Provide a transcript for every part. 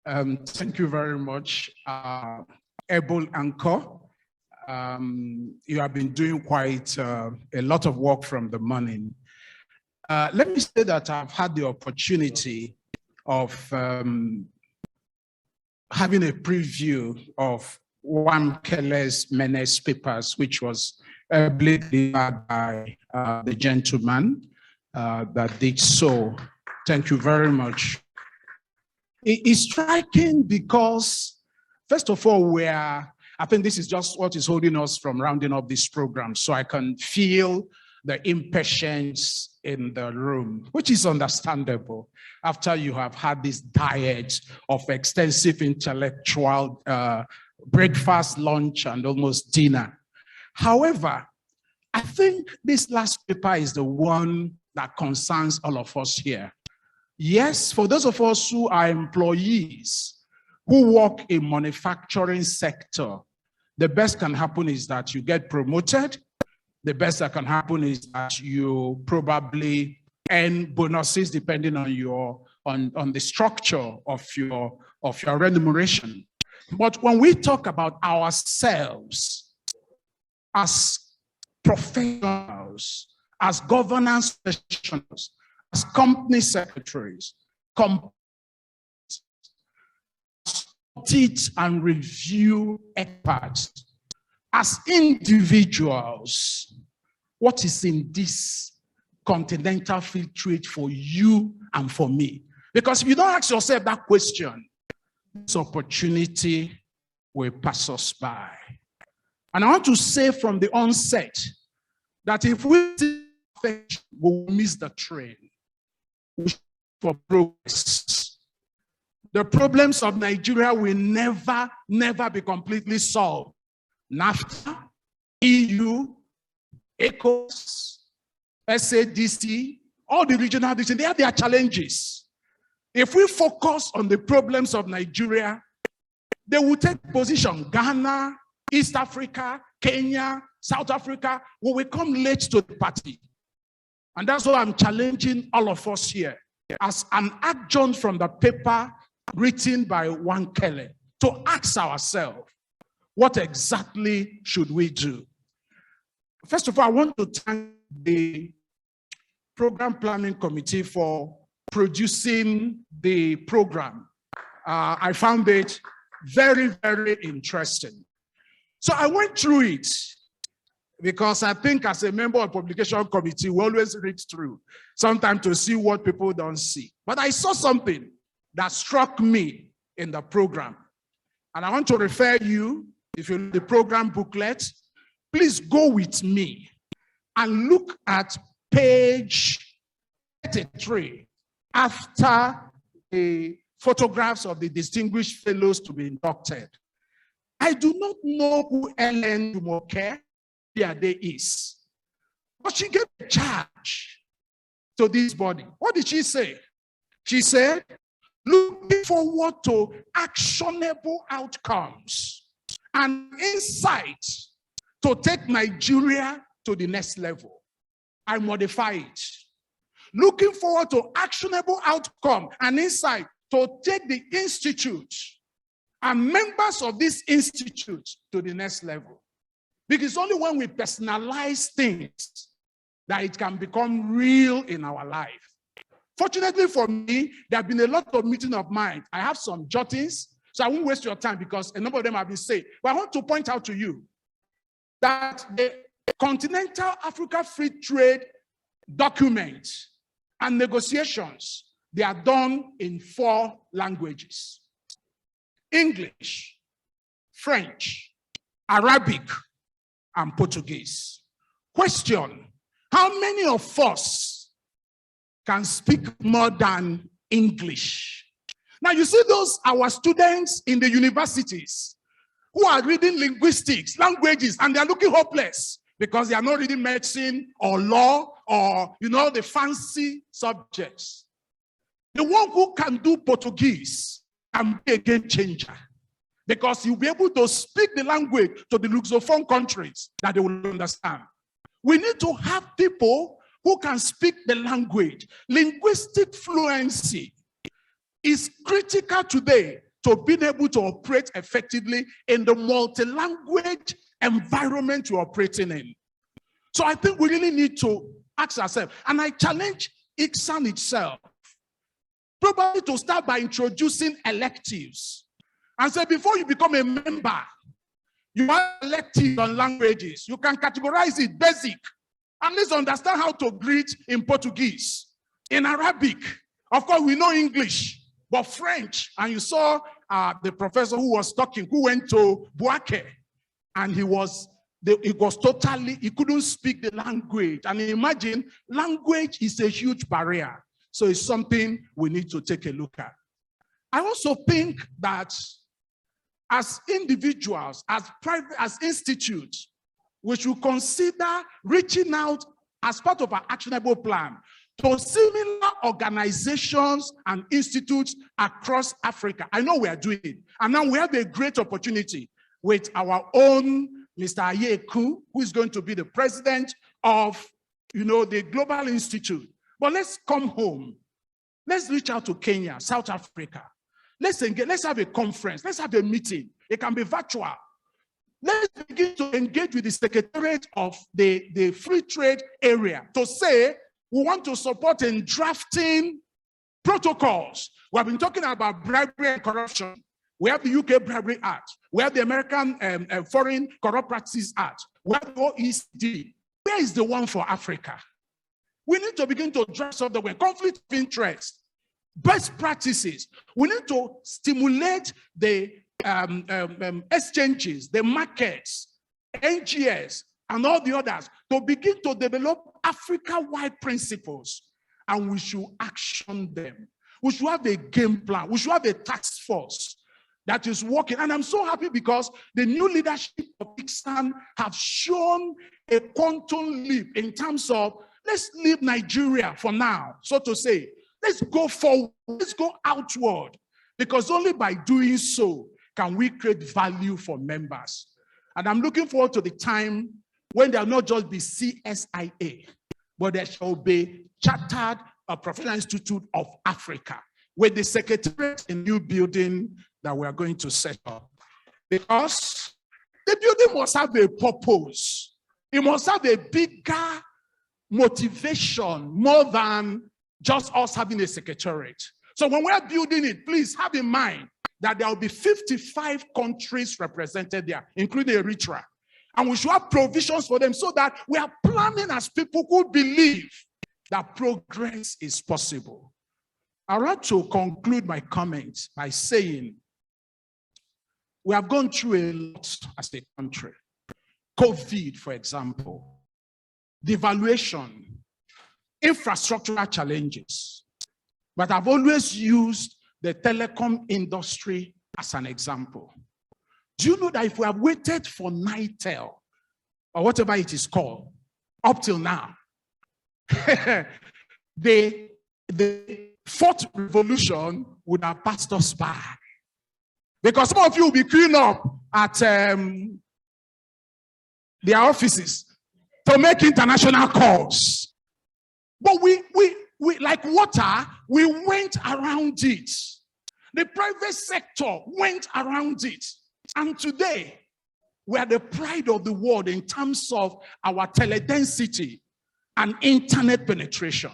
Thank you very much, Able Anchor. You have been doing quite a lot of work from the morning. Let me say that I've had the opportunity of having a preview of Wamkele's Menace papers, which was delivered by the gentleman that did so. Thank you very much. It is striking because, first of all, I think this is just what is holding us from rounding up this program, so I can feel the impatience in the room, which is understandable after you have had this diet of extensive intellectual breakfast, lunch, and almost dinner. However, I think this last paper is the one that concerns all of us here. Yes, for those of us who are employees who work in manufacturing sector, the best can happen is that you get promoted. The best that can happen is that you probably earn bonuses depending on your on the structure of your remuneration. But when we talk about ourselves as professionals, as governance professionals, as company secretaries, audit and review experts, as individuals, what is in this continental free trade for you and for me? Because if you don't ask yourself that question, this opportunity will pass us by. And I want to say from the onset that if we will miss the train for progress, the problems of Nigeria will never be completely solved. NAFTA, EU, ECOWAS, SADC, all the regional decisions, they have their challenges. If we focus on the problems of Nigeria, they will take position. Ghana, East Africa, Kenya, South Africa will come late to the party. And that's why I'm challenging all of us here as an adjunct from the paper written by Wamkele to ask ourselves, what exactly should we do? First of all, I want to thank the Program Planning Committee for producing the program. I found it very interesting. So I went through it because I think as a member of the publication committee, we always read through, sometimes to see what people don't see. But I saw something that struck me in the program. And I want to refer you, if you read the program booklet, please go with me and look at page 33 after the photographs of the distinguished fellows to be inducted. I do not know who Ellen Jumoke is, but she gave a charge to this body. What did she say? She said, looking forward to actionable outcomes and insight to take Nigeria to the next level. I modify it. Looking forward to actionable outcome and insight to take the institute and members of this institute to the next level. Because only when we personalize things that it can become real in our life. Fortunately for me, there have been a lot of meetings of mine. I have some jottings, so I won't waste your time because a number of them have been said. But I want to point out to you that the Continental Africa Free Trade documents and negotiations, they are done in 4 languages: English, French, Arabic, and Portuguese. Question: how many of us can speak more than English? Now you see those our students in the universities who are reading linguistics, languages, and they are looking hopeless because they are not reading medicine or law or the fancy subjects. The one who can do Portuguese can be a game changer because you'll be able to speak the language to the Lusophone countries that they will understand. We need to have people who can speak the language. Linguistic fluency is critical today to being able to operate effectively in the multi-language environment you're operating in. So I think we really need to ask ourselves, and I challenge ICSAN itself, probably to start by introducing electives. And say, before you become a member, you have electives on languages. You can categorize it basic. And let's understand how to greet in Portuguese, in Arabic. Of course, we know English, but French. And you saw the professor who was talking, who went to Buake, and he couldn't speak the language. And imagine, language is a huge barrier. So it's something we need to take a look at. I also think that as individuals, as institutes, we should consider reaching out as part of our actionable plan to similar organizations and institutes across Africa. I know we are doing it. And now we have a great opportunity with our own Mr. Ayeku, who is going to be the president of, the Global Institute. But let's come home. Let's reach out to Kenya, South Africa. Let's engage. Let's have a conference. Let's have a meeting. It can be virtual. Let's begin to engage with the Secretariat of the Free Trade Area to say we want to support in drafting protocols. We have been talking about bribery and corruption. We have the UK Bribery Act. We have the American Foreign Corrupt Practices Act. We have the OECD. Where is the one for Africa? We need to begin to draft up the way. Conflict of interest, best practices. We need to stimulate the exchanges, the markets, NGS, and all the others to begin to develop Africa-wide principles, and we should action them. We should have a game plan. We should have a task force that is working. And I'm so happy because the new leadership of ICSAN have shown a quantum leap in terms of, let's leave Nigeria for now, so to say. Let's go forward. Let's go outward. Because only by doing so can we create value for members. And I'm looking forward to the time when there will not just be CSIA, but there shall be Chartered Professional Institute of Africa, with the secretariat in new building that we are going to set up. Because the building must have a purpose. It must have a bigger motivation, more than just us having a secretariat. So when we're building it, please have in mind that there will be 55 countries represented there, including Eritrea. And we should have provisions for them so that we are planning as people who believe that progress is possible. I'd like to conclude my comments by saying we have gone through a lot as a country. COVID, for example, devaluation, infrastructural challenges. But I've always used the telecom industry as an example. Do you know that if we have waited for NITEL, or whatever it is called, up till now, the fourth revolution would have passed us by. Because some of you will be queuing up at their offices to make international calls. But we like water, we went around it. The private sector went around it. And today, we are the pride of the world in terms of our teledensity and internet penetration.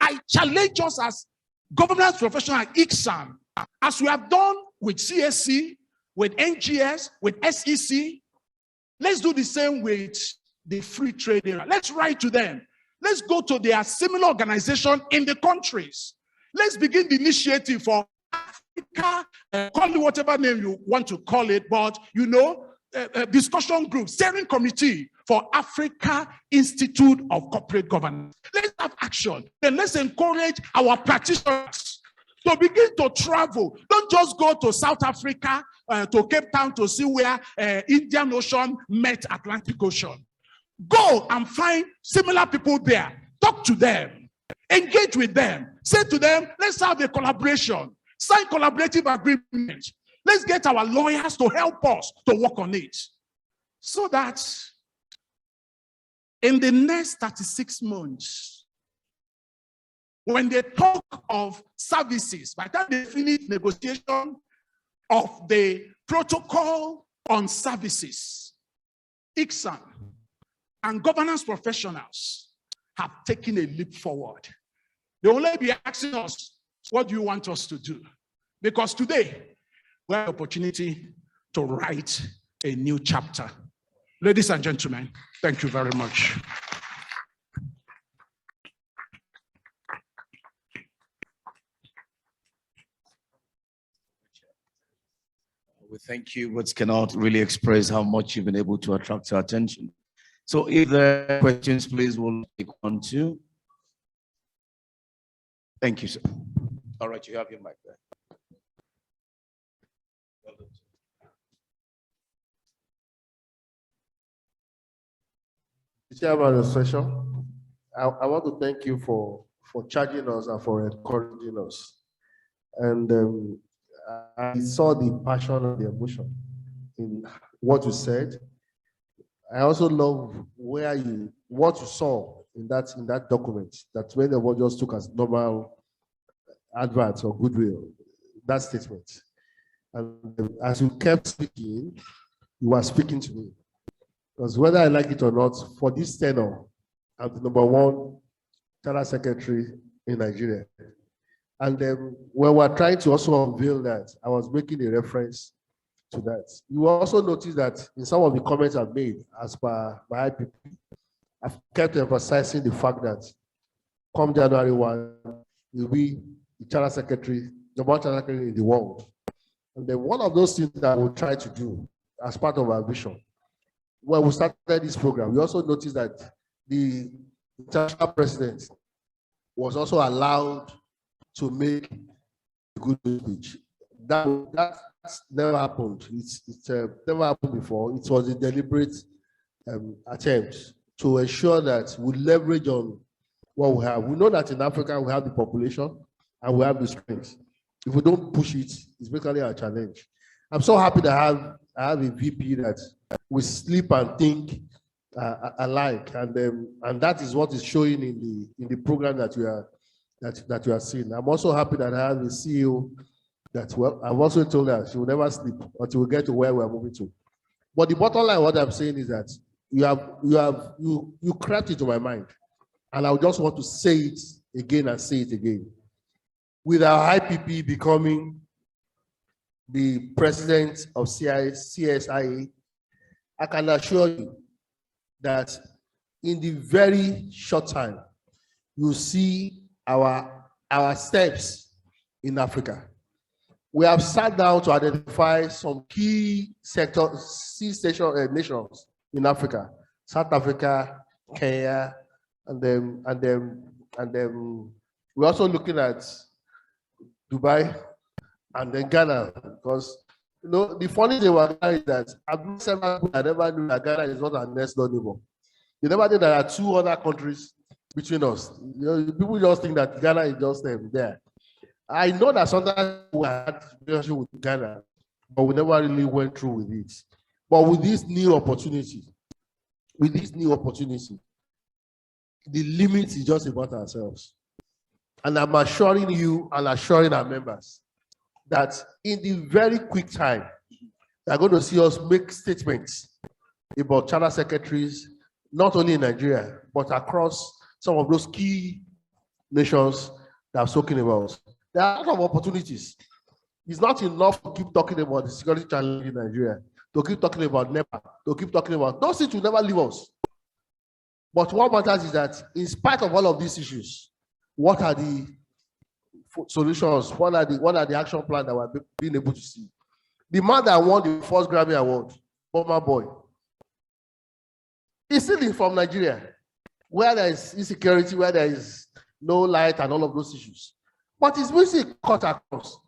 I challenge us as governance professionals at ICSAN, as we have done with CSC, with NGS, with SEC, let's do the same with the free trade area. Let's write to them. Let's go to their similar organization in the countries. Let's begin the initiative for Africa, call it whatever name you want to call it, but discussion group, steering committee for Africa Institute of Corporate Governance. Let's have action. Then let's encourage our practitioners to begin to travel. Don't just go to South Africa, to Cape Town to see where Indian Ocean met Atlantic Ocean. Go and find similar people there. Talk to them. Engage with them. Say to them, let's have a collaboration. Sign collaborative agreement. Let's get our lawyers to help us to work on it. So that in the next 36 months, when they talk of services, by the time they finish negotiation of the protocol on services, ICSAN, and governance professionals have taken a leap forward. They will only be asking us, what do you want us to do? Because today, we have the opportunity to write a new chapter. Ladies and gentlemen, thank you very much. We thank you. Words cannot really express how much you've been able to attract our attention. So if there are questions, please, we'll take 1, 2. Thank you, sir. All right, you have your mic there. Chairman of the session, I want to thank you for charging us and for encouraging us. And I saw the passion and the emotion in what you said. I also love what you saw in that document, that when the word just took as normal adverts or goodwill, that statement. And as you kept speaking, you were speaking to me. Because whether I like it or not, for this tenure, I'm the #1 Charter Secretary in Nigeria. And then when we're trying to also unveil that, I was making a reference to that. You will also notice that in some of the comments I've made as per my IPP, I've kept emphasizing the fact that come January 1, you'll be the Charter Secretary, the #1 Charter Secretary in the world. And then one of those things that we'll try to do as part of our vision, when we started this program, we also noticed that the international president was also allowed to make a good speech. That's never happened. It's never happened before. It was a deliberate attempt to ensure that we leverage on what we have. We know that in Africa we have the population and we have the strength. If we don't push it, it's basically a challenge. I'm so happy to have a VP that we sleep and think alike, and that is what is showing in the program that you are seeing. I'm also happy that I have a CEO that, well, I've also told her she will never sleep until we get to where we're moving to. But the bottom line, what I'm saying is that you crept into my mind, and I just want to say it again and say it again. With our IPP becoming the president of CSIA, I can assure you that in the very short time, you see our steps in Africa. We have sat down to identify some key nations in Africa: South Africa, Kenya, and then we're also looking at Dubai and then Ghana, because the funny thing about Ghana is that I never knew that Ghana is not our next door neighbor. You never knew there are 2 other countries between us. People just think that Ghana is just there. I know that sometimes we had relationship with Ghana, but we never really went through with it. But with this new opportunity, the limit is just about ourselves. And I'm assuring you and assuring our members that in the very quick time, they're going to see us make statements about charter secretaries, not only in Nigeria, but across some of those key nations that I've spoken about. There are a lot of opportunities. It's not enough to keep talking about the security challenge in Nigeria, to keep talking about NEPA, to keep talking about those things will never leave us. But what matters is that in spite of all of these issues, what are the solutions? What are the action plans that we're being able to see? The man that won the first Grammy Award, Burma Boy, is still from Nigeria, where there is insecurity, where there is no light and all of those issues. But it's basically cut across.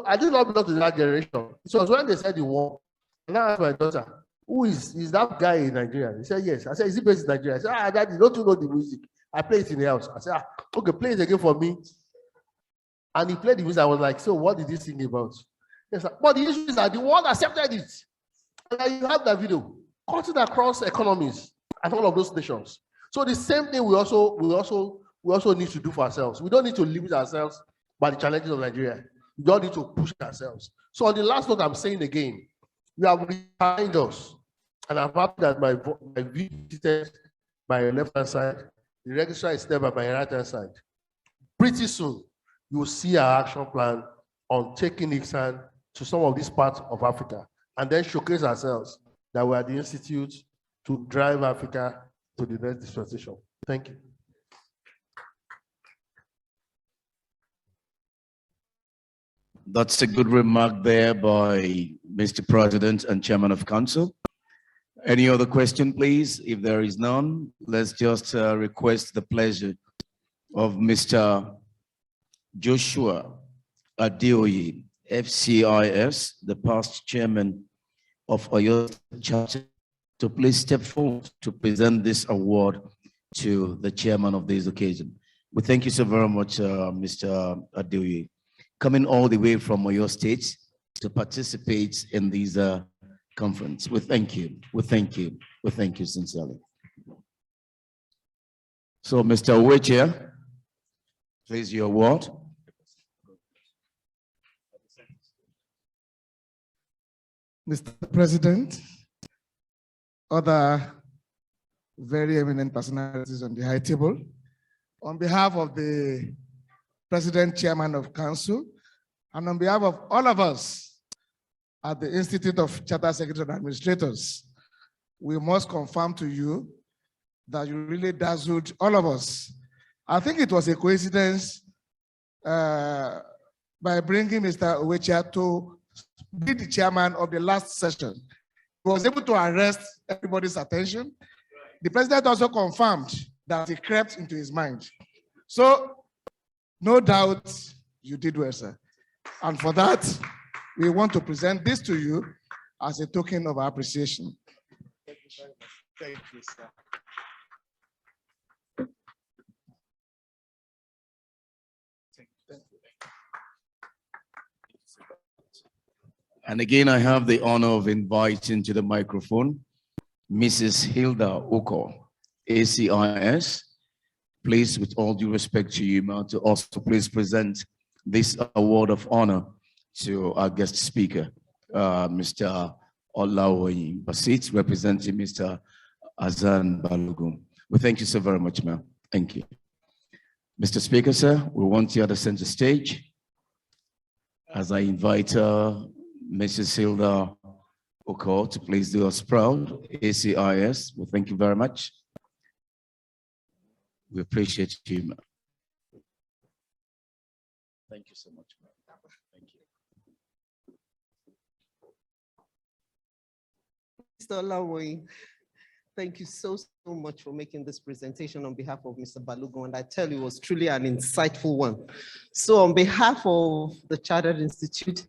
I did not belong to that generation. It was when they said the war. And I asked my daughter, who is that guy in Nigeria? He said, yes. I said, is he based in Nigeria? I said, Daddy, don't you know the music? I play it in the house. I said, okay, play it again for me. And he played the music. I was like, so what did he sing about? Yes, but the issue is that the world accepted it. And you have that video, cutting across economies and all of those nations. So the same thing we also need to do for ourselves. We don't need to limit ourselves by the challenges of Nigeria. We don't need to push ourselves. So on the last note, I'm saying again, you have refined us. And I'm happy that my view is seated by your left-hand side. The registrar is seated by my right-hand side. Pretty soon, you will see our action plan on taking Nixon to some of these parts of Africa and then showcase ourselves that we are the institute to drive Africa to the next dispensation. Thank you. That's a good remark there by Mr. President and Chairman of Council. Any other question, please? If there is none, let's just request the pleasure of Mr. Joshua Adeoye, FCIS, the past chairman of Oyo Chapter, to please step forward to present this award to the chairman of this occasion. We thank you so very much, Mr. Adeoye, coming all the way from Oyo State to participate in this conference. We thank you. We thank you. We thank you sincerely. So, Mr. Uweche, please, your award. Mr. President, other very eminent personalities on the high table, on behalf of the President, Chairman of Council, and on behalf of all of us at the Institute of Chartered Secretaries and Administrators, we must confirm to you that you really dazzled all of us. I think it was a coincidence by bringing Mr. Uweche to be the chairman of the last session. He was able to arrest everybody's attention. The president also confirmed that it crept into his mind. So, no doubt you did well, sir. And for that, we want to present this to you as a token of our appreciation. Thank you very much. Thank you, sir. And again, I have the honor of inviting to the microphone Mrs. Hilda Oko, ACIS. Please, with all due respect to you, ma'am, to also please present this award of honor to our guest speaker, Mr. Olaoyi Basit, representing Mr. Azan Balogun. We thank you so very much, ma'am. Thank you. Mr. Speaker, sir, we want you at the center stage as I invite Mrs. Hilda Oko to please do us proud, ACIS. Well, thank you very much. We appreciate you, ma'am. Thank you so much, ma'am. Thank you. Mr. Olaoyi, thank you so much for making this presentation on behalf of Mr. Balogun, and I tell you, it was truly an insightful one. So on behalf of the Chartered Institute,